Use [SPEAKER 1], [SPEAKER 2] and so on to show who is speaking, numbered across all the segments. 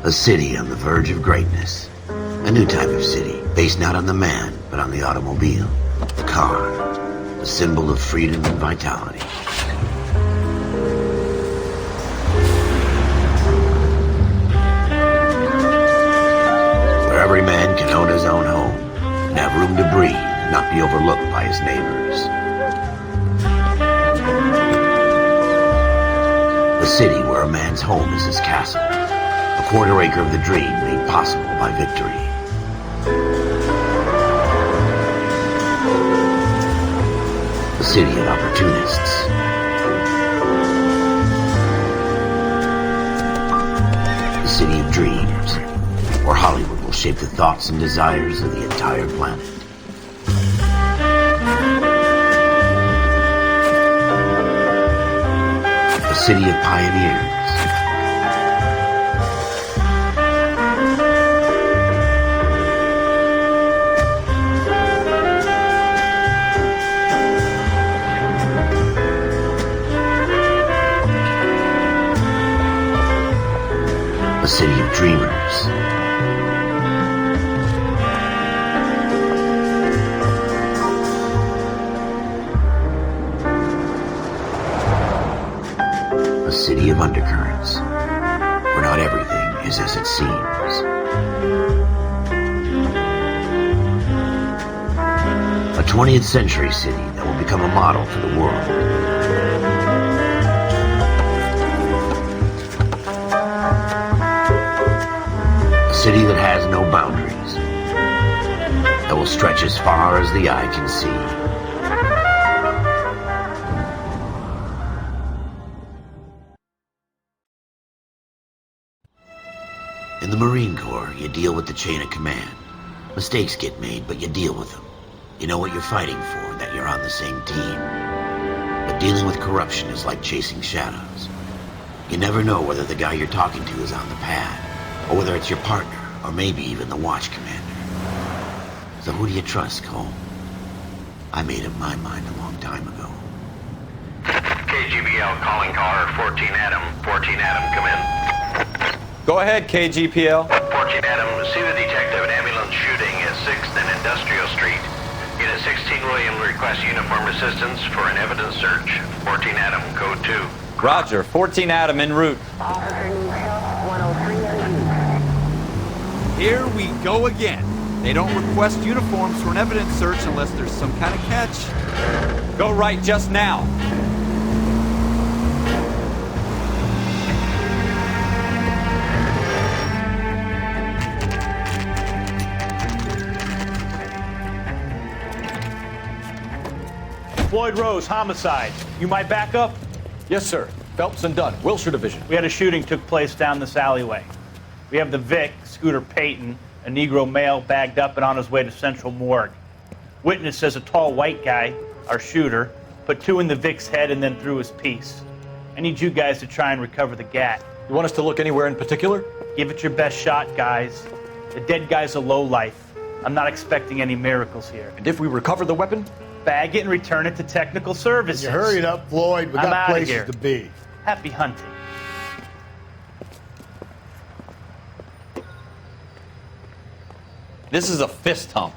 [SPEAKER 1] A city on the verge of greatness. A new type of city, based not on the man, but on the automobile. The car. The symbol of freedom and vitality. Where every man can own his own home, and have room to breathe, and not be overlooked by his neighbors. A city where a man's home is his castle. A quarter acre of the dream made possible by victory. A city of opportunists. A city of dreams, where Hollywood will shape the thoughts and desires of the entire planet. A city of pioneers. A city of dreamers. A city of undercurrents, where not everything is as it seems. A 20th century city that will become a model for the world. A city that has no boundaries, that will stretch as far as the eye can see. In the Marine Corps, you deal with the chain of command. Mistakes get made, but you deal with them. You know what you're fighting for, that you're on the same team. But dealing with corruption is like chasing shadows. You never know whether the guy you're talking to is on the pad, or whether it's your partner, or maybe even the watch commander. So who do you trust, Cole? I made up my mind a long time ago.
[SPEAKER 2] KGBL calling caller 14 Adam. 14 Adam, come in.
[SPEAKER 3] Go ahead, KGPL.
[SPEAKER 2] 14 Adam, see the detective an ambulance shooting at 6th and Industrial Street. Unit 16 William requests uniform assistance for an evidence search. 14 Adam, code 2.
[SPEAKER 3] Roger, 14 Adam en route.
[SPEAKER 4] Here we go again. They don't request uniforms for an evidence search unless there's some kind of catch.
[SPEAKER 3] Go right just now.
[SPEAKER 5] Floyd Rose, homicide. You might back up?
[SPEAKER 6] Yes, sir. Phelps and Dunn, Wilshire Division.
[SPEAKER 5] We had a shooting took place down this alleyway. We have the Vic, Scooter Payton, a Negro male bagged up and on his way to Central Morgue. Witness says a tall white guy, our shooter, put 2 in the Vic's head and then threw his piece. I need you guys to try and recover the gat.
[SPEAKER 6] You want us to look anywhere in particular?
[SPEAKER 5] Give it your best shot, guys. The dead guy's a lowlife. I'm not expecting any miracles here.
[SPEAKER 6] And if we recover the weapon?
[SPEAKER 5] Bag it and return it to technical services.
[SPEAKER 7] You hurry it up, Floyd. We
[SPEAKER 5] I'm
[SPEAKER 7] got
[SPEAKER 5] outta
[SPEAKER 7] places
[SPEAKER 5] here.
[SPEAKER 7] to be.
[SPEAKER 5] Happy hunting.
[SPEAKER 3] This is a fist hump.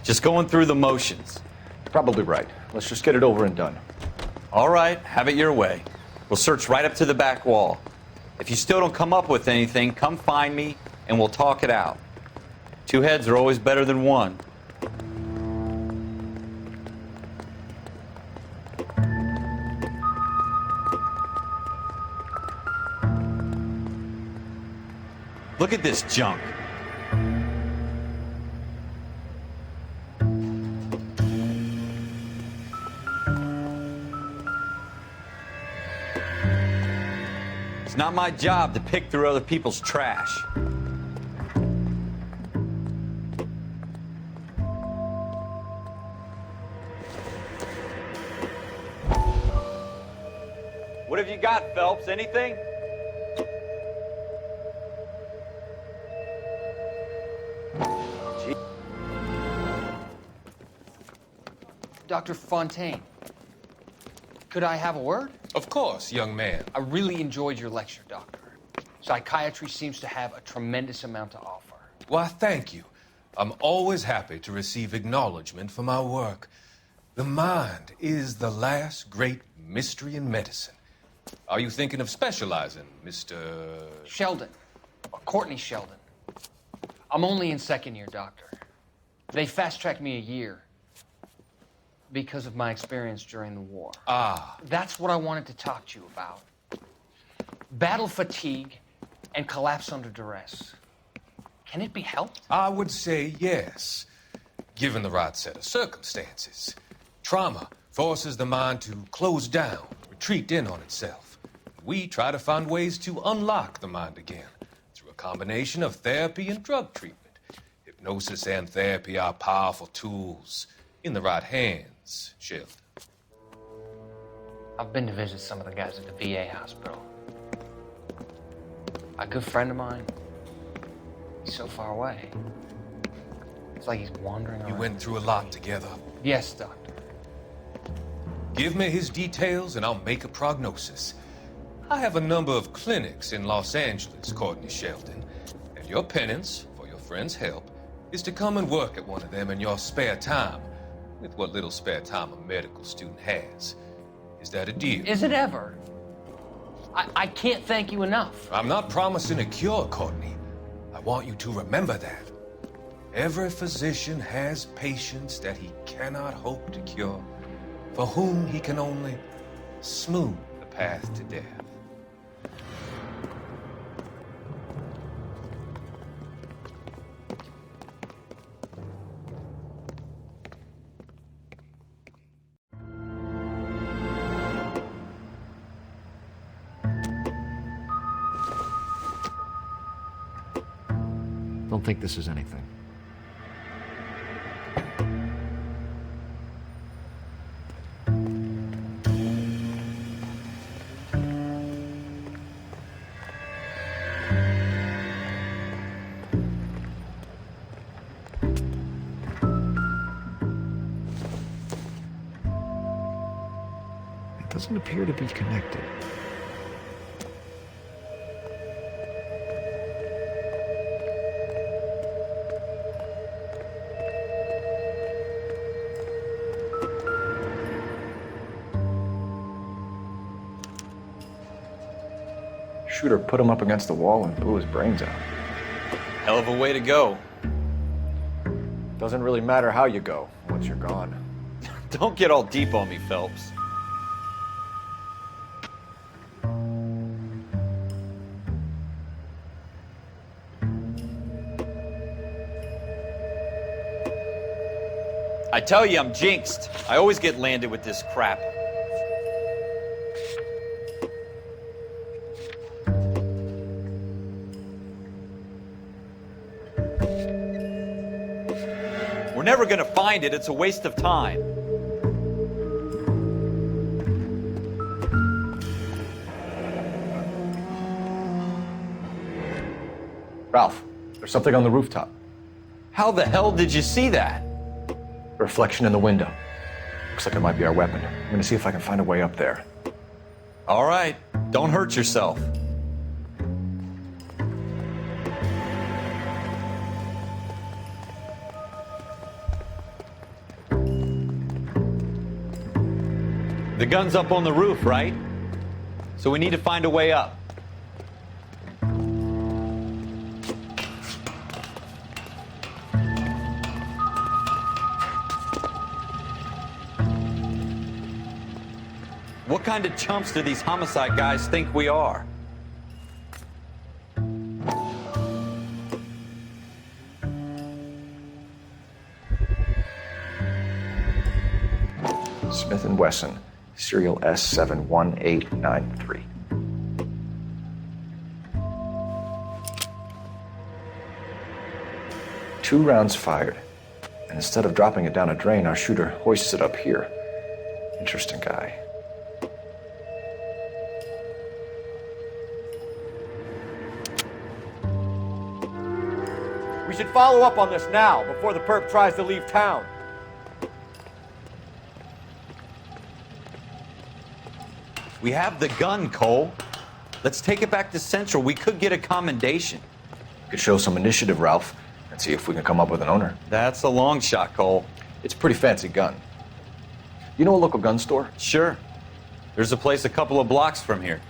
[SPEAKER 3] Just going through the motions.
[SPEAKER 6] Probably right. Let's just get it over and done.
[SPEAKER 3] All right, have it your way. We'll search right up to the back wall. If you still don't come up with anything, come find me and we'll talk it out. 2 heads are always better than 1. Look at this junk. It's not my job to pick through other people's trash. What have you got, Phelps? Anything?
[SPEAKER 8] Dr. Fontaine, could I have a word?
[SPEAKER 9] Of course, young man.
[SPEAKER 8] I really enjoyed your lecture, Doctor. Psychiatry seems to have a tremendous amount to offer.
[SPEAKER 7] Why, thank you. I'm always happy to receive acknowledgement for my work. The mind is the last great mystery in medicine. Are you thinking of specializing, Mr.
[SPEAKER 8] Sheldon. Or Courtney Sheldon. I'm only in second year, Doctor. They fast-tracked me a year because of my experience during the war.
[SPEAKER 7] Ah.
[SPEAKER 8] That's what I wanted to talk to you about. Battle fatigue and collapse under duress. Can it be helped?
[SPEAKER 7] I would say yes, given the right set of circumstances. Trauma forces the mind to close down, retreat in on itself. We try to find ways to unlock the mind again through a combination of therapy and drug treatment. Hypnosis and therapy are powerful tools in the right hands, Sheldon.
[SPEAKER 8] I've been to visit some of the guys at the VA hospital. A good friend of mine, he's so far away. It's like he's wandering around.
[SPEAKER 7] You went through a lot together.
[SPEAKER 8] Yes, Doctor.
[SPEAKER 7] Give me his details and I'll make a prognosis. I have a number of clinics in Los Angeles, Courtney Sheldon, and your penance, for your friend's help, is to come and work at one of them in your spare time, with what little spare time a medical student has. Is that a deal?
[SPEAKER 8] Is it ever? I can't thank you enough.
[SPEAKER 7] I'm not promising a cure, Courtney. I want you to remember that. Every physician has patients that he cannot hope to cure, for whom he can only smooth the path to death.
[SPEAKER 6] Don't think this is anything. It doesn't appear to be connected. Shooter put him up against the wall and blew his brains out.
[SPEAKER 3] Hell of a way to go.
[SPEAKER 6] Doesn't really matter how you go once you're gone.
[SPEAKER 3] Don't get all deep on me, Phelps. I tell you, I'm jinxed. I always get landed with this crap. We're never gonna find it. It's a waste of time.
[SPEAKER 6] Ralph, there's something on the rooftop.
[SPEAKER 3] How the hell did you see that?
[SPEAKER 6] A reflection in the window. Looks like it might be our weapon. I'm gonna see if I can find a way up there.
[SPEAKER 3] All right, don't hurt yourself. The gun's up on the roof, right? So we need to find a way up. What kind of chumps do these homicide guys think we are?
[SPEAKER 6] Smith & Wesson, serial S71893. Two rounds fired, and instead of dropping it down a drain, our shooter hoists it up here. Interesting guy.
[SPEAKER 9] We should follow up on this now, before the perp tries to leave town.
[SPEAKER 3] We have the gun, Cole. Let's take it back to Central. We could get a commendation.
[SPEAKER 6] Could show some initiative, Ralph, and see if we can come up with an owner.
[SPEAKER 3] That's a long shot, Cole.
[SPEAKER 6] It's a pretty fancy gun. You know a local gun store?
[SPEAKER 3] Sure. There's a place a couple of blocks from here.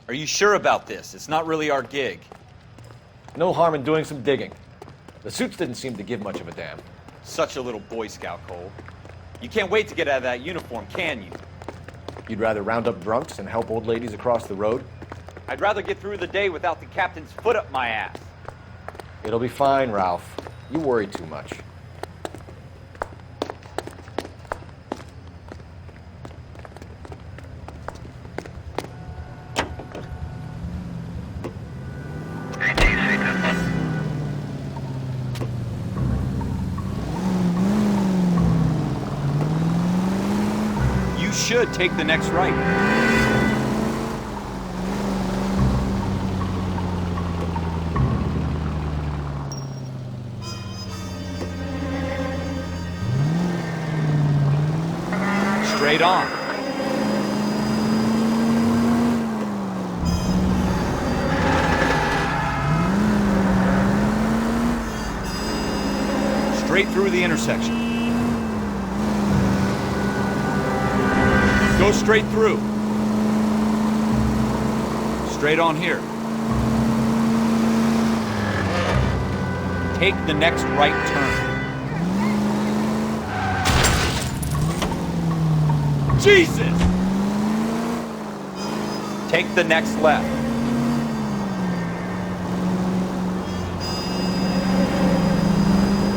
[SPEAKER 3] Are you sure about this? It's not really our gig.
[SPEAKER 6] No harm in doing some digging. The suits didn't seem to give much of a damn.
[SPEAKER 3] Such a little Boy Scout, Cole. You can't wait to get out of that uniform, can you?
[SPEAKER 6] You'd rather round up drunks and help old ladies across the road?
[SPEAKER 3] I'd rather get through the day without the captain's foot up my ass.
[SPEAKER 6] It'll be fine, Ralph. You worry too much.
[SPEAKER 3] You should take the next right. Straight on. Straight through the intersection. Go straight through. Straight on here. Take the next right turn. Jesus! Take the next left.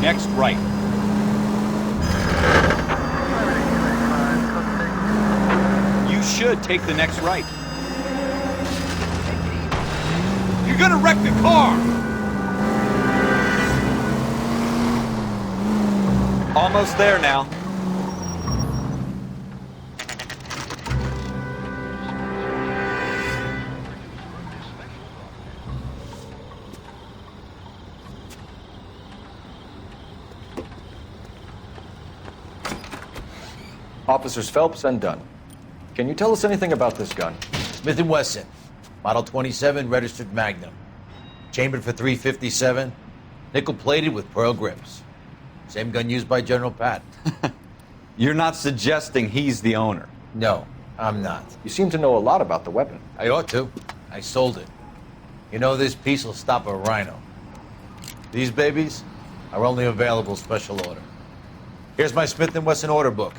[SPEAKER 3] Next right. You should take the next right. You're gonna wreck the car! Almost there now.
[SPEAKER 6] Officers Phelps and Dunn. Can you tell us anything about this gun?
[SPEAKER 10] Smith & Wesson, Model 27, registered Magnum. Chambered for .357, nickel-plated with pearl grips. Same gun used by General Patton.
[SPEAKER 3] You're not suggesting he's the owner.
[SPEAKER 10] No, I'm not.
[SPEAKER 6] You seem to know a lot about the weapon.
[SPEAKER 10] I ought to. I sold it. You know, this piece will stop a rhino. These babies are only available special order. Here's my Smith & Wesson order book.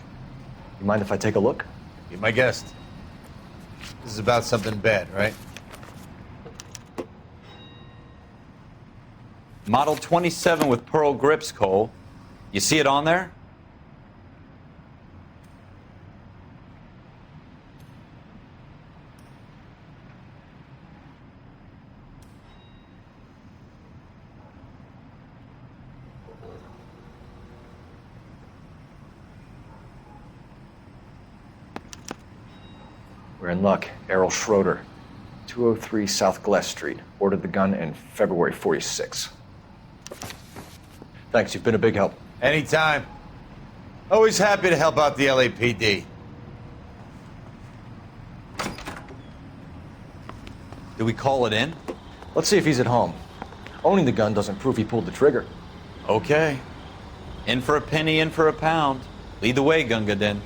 [SPEAKER 6] You mind if I take a look?
[SPEAKER 10] Be my guest. This is about something bad, right?
[SPEAKER 3] Model 27 with pearl grips, Cole. You see it on there?
[SPEAKER 6] We're in luck. Errol Schroeder, 203 South Glass Street. Ordered the gun in February '46. Thanks, you've been a big help.
[SPEAKER 10] Anytime. Always happy to help out the LAPD.
[SPEAKER 3] Do we call it in?
[SPEAKER 6] Let's see if he's at home. Owning the gun doesn't prove he pulled the trigger.
[SPEAKER 3] Okay. In for a penny, in for a pound. Lead the way, Gunga Din.